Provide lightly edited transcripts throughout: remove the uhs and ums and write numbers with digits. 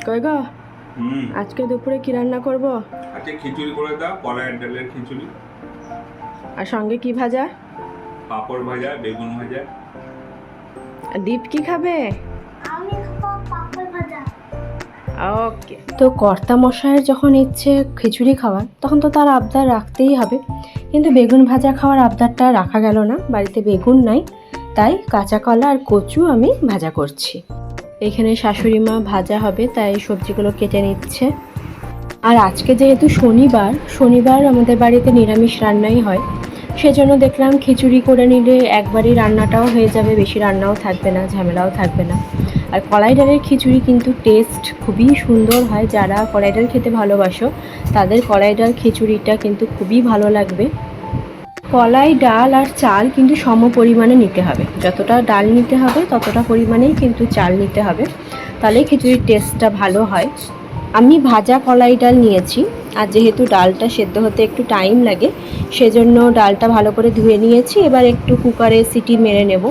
কই গো আজকে দুপুরে কি রান্না করব? আজকে খিচুড়ি করে দাও, কলাইয়ের ডালের খিচুড়ি। আর সঙ্গে কি ভাজা? পাঁপড় ভাজা, বেগুন ভাজা। আর দীপ কি খাবে? আমি খাবো পাপড় ভাজা। ওকে। তো কর্তা মশাইয়ের যখন ইচ্ছে খিচুড়ি খাওয়ার, তখন তো তার আবদার রাখতেই হবে। কিন্তু বেগুন ভাজা খাওয়ার আবদারটা রাখা গেল না, বাড়িতে বেগুন নাই, তাই কাঁচা কলা আর কচু আমি ভাজা করছি। এখানে শাশুড়ি মা ভাজা হবে, তাই সবজিগুলো কেটে নিচ্ছে। আর আজকে যেহেতু শনিবার আমাদের বাড়িতে নিরামিষ রান্নাই হয়, সেজন্য দেখলাম খিচুড়ি করে নিলে একবারই রান্নাটাও হয়ে যাবে, বেশি রান্নাও থাকবে না, ঝামেলাও থাকবে না। আর কলাই ডালের খিচুড়ি কিন্তু টেস্ট খুবই সুন্দর হয়। যারা কলাই ডাল খেতে ভালোবাসো তাদের কলাই ডাল খিচুড়িটা কিন্তু খুবই ভালো লাগবে। কলাই ডাল আর চাল কিন্তু সম পরিমাণে নিতে হবে, যতটা ডাল নিতে হবে ততটা পরিমাণেই কিন্তু চাল নিতে হবে, তাহলে খিচুড়ির টেস্টটা ভালো হয়। আমি ভাজা কলাই ডাল নিয়েছি, আর যেহেতু ডালটা সেদ্ধ হতে একটু টাইম লাগে, সেজন্য ডালটা ভালো করে ধুয়ে নিয়েছি। এবার একটু কুকারে সিটি মেরে নেব।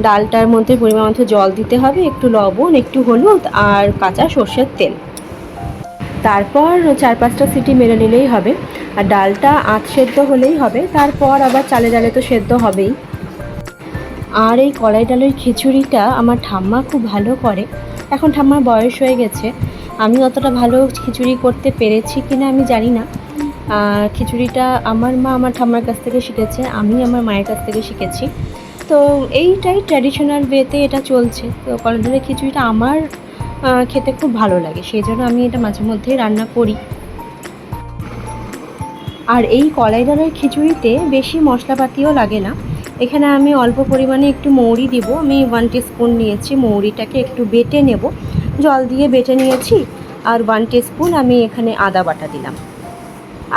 ডালটার মধ্যে পরিমাণ মতো জল দিতে হবে, একটু লবণ, একটু হলুদ আর কাঁচা সর্ষের তেল। তারপর 4-5টা সিটি মেরে নিলেই হবে। আর ডালটা আধ সেদ্ধ হলেই হবে, তারপর আবার চালে ডালে তো সেদ্ধ হবেই। আর এই কলাই ডালের খিচুড়িটা আমার ঠাম্মা খুব ভালো করে। এখন ঠাম্মার বয়স হয়ে গেছে, আমি অতটা ভালো খিচুড়ি করতে পেরেছি কিনা আমি জানি না। খিচুড়িটা আমার মা আমার ঠাম্মার কাছ থেকে শিখেছে, আমি আমার মায়ের কাছ থেকে শিখেছি। তো এইটাই ট্র্যাডিশনাল ওয়েতে এটা চলছে। তো কলাই ডালের খিচুড়িটা আমার খেতে খুব ভালো লাগে, সেই জন্য আমি এটা মাঝে মধ্যেই রান্না করি। আর এই কলাই ডালের খিচুড়িতে বেশি মশলাপাতিও লাগে না। এখানে আমি অল্প পরিমাণে একটু মৌরি দিব, আমি 1 টিস্পুন নিয়েছি। মৌরিটাকে একটু বেটে নেব, জল দিয়ে বেটে নিয়েছি। আর 1 টিস্পুন আমি এখানে আদা বাটা দিলাম,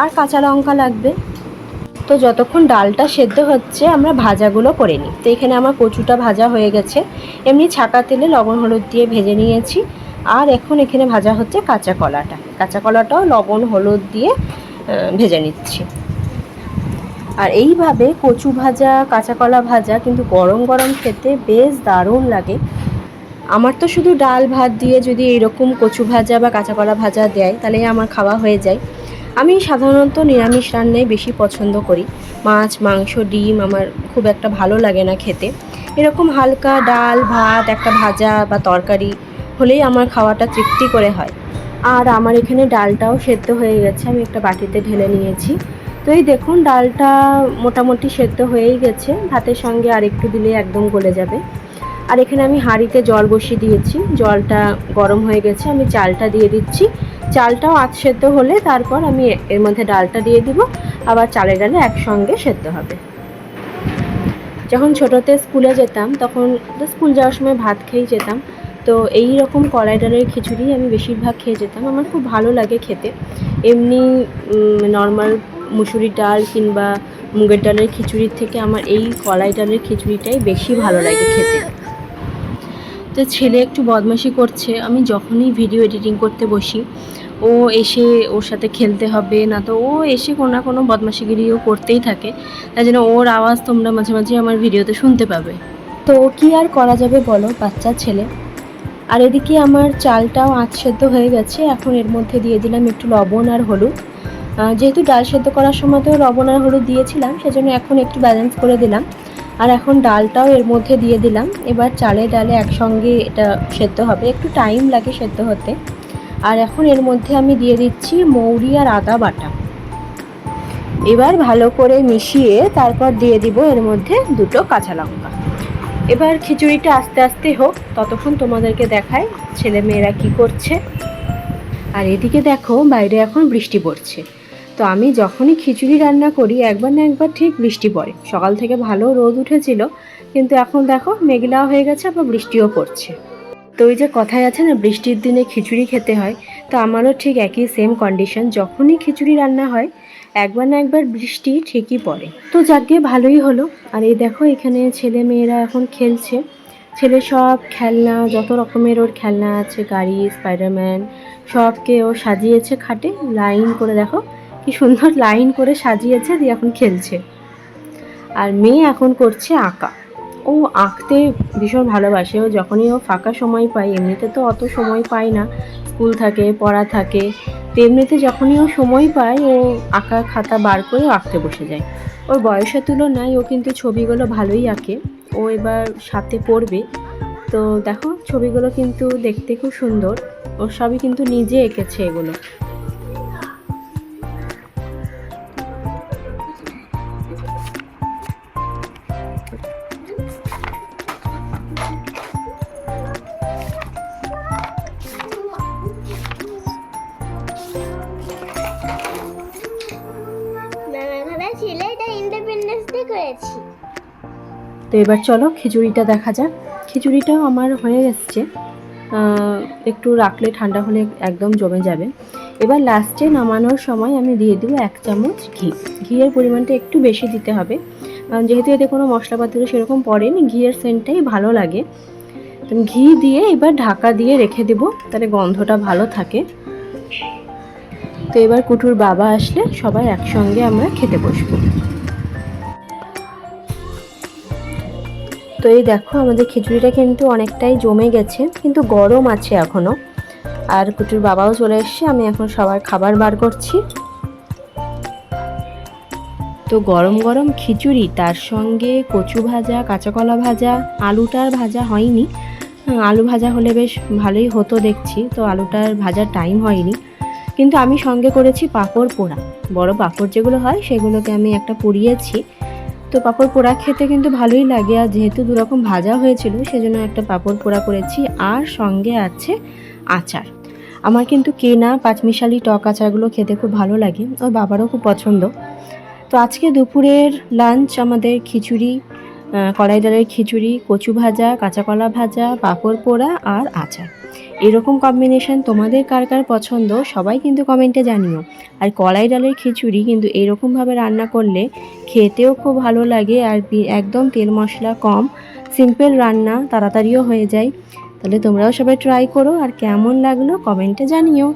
আর কাঁচা লঙ্কা লাগবে। তো যতক্ষণ ডালটা সেদ্ধ হচ্ছে আমরা ভাজাগুলো করে নিই। তো এখানে আমার কচুটা ভাজা হয়ে গেছে, এমনি ছাকা তেলে লবণ হলুদ দিয়ে ভেজে নিয়েছি। আর এখন এখানে ভাজা হচ্ছে কাঁচা কলাটাও লবণ হলুদ দিয়ে ভেজে নিচ্ছি। আর এইভাবে কচু ভাজা, কাঁচা কলা ভাজা কিন্তু গরম গরম খেতে বেশ দারুণ লাগে। আমার তো শুধু ডাল ভাত দিয়ে যদি এরকম কচু ভাজা বা কাঁচা কলা ভাজা দেয়, তাহলে আমার খাওয়া হয়ে যায়। আমি সাধারণত নিরামিষ রান্নাই বেশি পছন্দ করি। মাছ, মাংস, ডিম আমার খুব একটা ভালো লাগে না খেতে। এরকম হালকা ডাল ভাত, একটা ভাজা বা তরকারি হলেই আমার খাওয়াটা তৃপ্তি করে হয়। আর আমার এখানে ডালটাও সেদ্ধ হয়ে গেছে, আমি একটা বাটিতে ঢেলে নিয়েছি। তো এই দেখুন ডালটা মোটামুটি সেদ্ধ হয়েই গেছে, ভাতের সঙ্গে আর একটু দিলে একদম গলে যাবে। আর এখানে আমি হাঁড়িতে জল বসিয়ে দিয়েছি, জলটা গরম হয়ে গেছে, আমি চালটা দিয়ে দিচ্ছি। চালটাও আধ সেদ্ধ হলে তারপর আমি এর মধ্যে ডালটা দিয়ে দিব, আবার চালে ডালে একসঙ্গে সেদ্ধ হবে। যখন ছোটোতে স্কুলে যেতাম তখন স্কুল যাওয়ার সময় ভাত খেয়েই যেতাম। তো এই রকম কলাই ডালের খিচুড়ি আমি বেশিরভাগ খেয়ে যেতাম, আমার খুব ভালো লাগে খেতে। এমনি নর্মাল মুসুরির ডাল কিংবা মুগের ডালের খিচুড়ির থেকে আমার এই কলাই ডালের খিচুড়িটাই বেশি ভালো লাগে খেতে। তো ছেলে একটু বদমাশি করছে, আমি যখনই ভিডিও এডিটিং করতে বসি ও এসে ওর সাথে খেলতে হবে, না তো ও এসে কোনো না কোনো বদমাশিগিরিও করতেই থাকে। তাই জন্য ওর আওয়াজ তোমরা মাঝে মাঝে আমার ভিডিওতে শুনতে পাবে। তো কি আর করা যাবে বলো, বাচ্চা ছেলে। আর এদিকে আমার চালটাও আধ সেদ্ধ হয়ে গেছে, এখন এর মধ্যে দিয়ে দিলাম একটু লবণ আর হলুদ। যেহেতু ডাল সেদ্ধ করার সময় তো লবণ আর হলুদ দিয়েছিলাম, সেজন্য এখন একটু ব্যালেন্স করে দিলাম। আর এখন ডালটাও এর মধ্যে দিয়ে দিলাম। এবার চালে ডালে একসঙ্গে এটা সেদ্ধ হবে, একটু টাইম লাগে সেদ্ধ হতে। আর এখন এর মধ্যে আমি দিয়ে দিচ্ছি মৌরি আর আদা বাটা। এবার ভালো করে মিশিয়ে তারপর দিয়ে দিব এর মধ্যে 2টো কাঁচা লঙ্কা। এবার খিচুড়িটা আস্তে আস্তে হোক, ততক্ষণ তোমাদেরকে দেখাই ছেলে মেয়েরা কী করছে। আর এদিকে দেখো বাইরে এখন বৃষ্টি পড়ছে। তো আমি যখনই খিচুড়ি রান্না করি একবার না একবার ঠিক বৃষ্টি পড়ে। সকাল থেকে ভালো রোদ উঠেছিল, কিন্তু এখন দেখো মেঘলা হয়ে গেছে, আবার বৃষ্টিও পড়ছে। তো ওই যে কথায় আছে না, বৃষ্টির দিনে খিচুড়ি খেতে হয়, তো আমারও ঠিক একই সেম কন্ডিশন। যখনই খিচুড়ি রান্না হয় একবার না একবার বৃষ্টি ঠিকই পড়ে। তো যাকে ভালোই হলো। আর এই দেখো এখানে ছেলে মেয়েরা এখন খেলছে। ছেলে সব খেলনা, যত রকমের ওর খেলনা আছে, গাড়ি, স্পাইডারম্যান, সবকে ও সাজিয়েছে খাটে লাইন করে। দেখো কি সুন্দর লাইন করে সাজিয়েছে, দিয়ে এখন খেলছে। আর মেয়ে এখন করছে আঁকা। ও আঁকতে ভীষণ ভালোবাসে। ও যখনই ও ফাঁকা সময় পায়, এমনিতে তো অত সময় পায় না, স্কুল থাকে, পড়া থাকে, তো এমনিতে যখনই ও সময় পায় ও আঁকা খাতা বার করে আঁকতে বসে যায়। ওর বয়সের তুলনায় ও কিন্তু ছবিগুলো ভালোই আঁকে। ও এবার সাথে পড়বে, তো দেখো ছবিগুলো কিন্তু দেখতে খুব সুন্দর। ও সবই কিন্তু নিজে এঁকেছে এগুলো। নানা ছিল এটা ইন্ডিপেন্ডেন্স ডে করেছি। তো এবার চলো খিচুড়িটা দেখা যাক। খিচুড়িটাও আমার হয়ে এসছে, একটু রাখলে ঠান্ডা হলে একদম জমে যাবে। এবার লাস্টে নামানোর সময় আমি দিয়ে দেবো 1 চামচ ঘি। ঘিয়ের পরিমাণটা একটু বেশি দিতে হবে, কারণ যেহেতু এতে কোনো মশলাপাতিও সেরকম পড়েনি, ঘিয়ের সেন্টটাই ভালো লাগে। তো ঘি দিয়ে এবার ঢাকা দিয়ে রেখে দেবো, তাহলে গন্ধটা ভালো থাকে। তো এবার কুটুর বাবা আসলে সবাই একসঙ্গে আমরা খেতে বসবো। তো এই দেখো আমাদের খিচুড়িটা কিন্তু অনেকটাই জমে গেছে, কিন্তু গরম আছে এখনও। আর কুটুর বাবাও চলে এসছে, আমি এখন সবার খাবার বার করছি। তো গরম গরম খিচুড়ি, তার সঙ্গে কচু ভাজা, কাঁচা কলা ভাজা, আলুটার ভাজা হয়নি। আলু ভাজা হলে বেশ ভালোই হতো দেখছি, তো আলুটার ভাজার টাইম হয়নি। কিন্তু আমি সঙ্গে করেছি পাঁপড় পোড়া, বড় পাঁপড় যেগুলো হয় সেগুলোকে আমি একটা পুড়িয়েছি। তো পাঁপড় পোড়া খেতে কিন্তু ভালোই লাগে, আর যেহেতু দুরকম ভাজা হয়েছিল সেজন্য একটা পাঁপড় পোড়া করেছি। আর সঙ্গে আছে আচার। আমার কিন্তু কেনা পাঁচমিশালি টক আচারগুলো খেতে খুব ভালো লাগে, ওর বাবারও খুব পছন্দ। তো আজকে দুপুরের লাঞ্চ আমাদের খিচুড়ি, কলাই ডালের খিচুড়ি, কচু ভাজা, কাঁচা কলা ভাজা, পাঁপড় পোড়া আর আচার। এরকম কম্বিনেশন তোমাদের কার কার পছন্দ সবাই কিন্তু কমেন্টে জানিও। আর কলাই ডালের খিচুড়ি কিন্তু এরকমভাবে রান্না করলে খেতেও খুব ভালো লাগে, আর একদম তেল মশলা কম, সিম্পল রান্না, তাড়াতাড়িও হয়ে যায়। তাহলে তোমরাও সবাই ট্রাই করো, আর কেমন লাগলো কমেন্টে জানিও।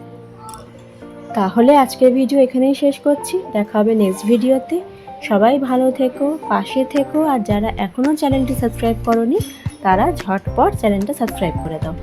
তাহলে আজকের ভিডিও এখানেই শেষ করছি, দেখা হবে নেক্সট ভিডিওতে। সবাই ভালো থেকো, পাশে থেকো, আর যারা এখনও চ্যানেলটি সাবস্ক্রাইব করোনি তারা ঝটপট চ্যানেলটা সাবস্ক্রাইব করে দাও।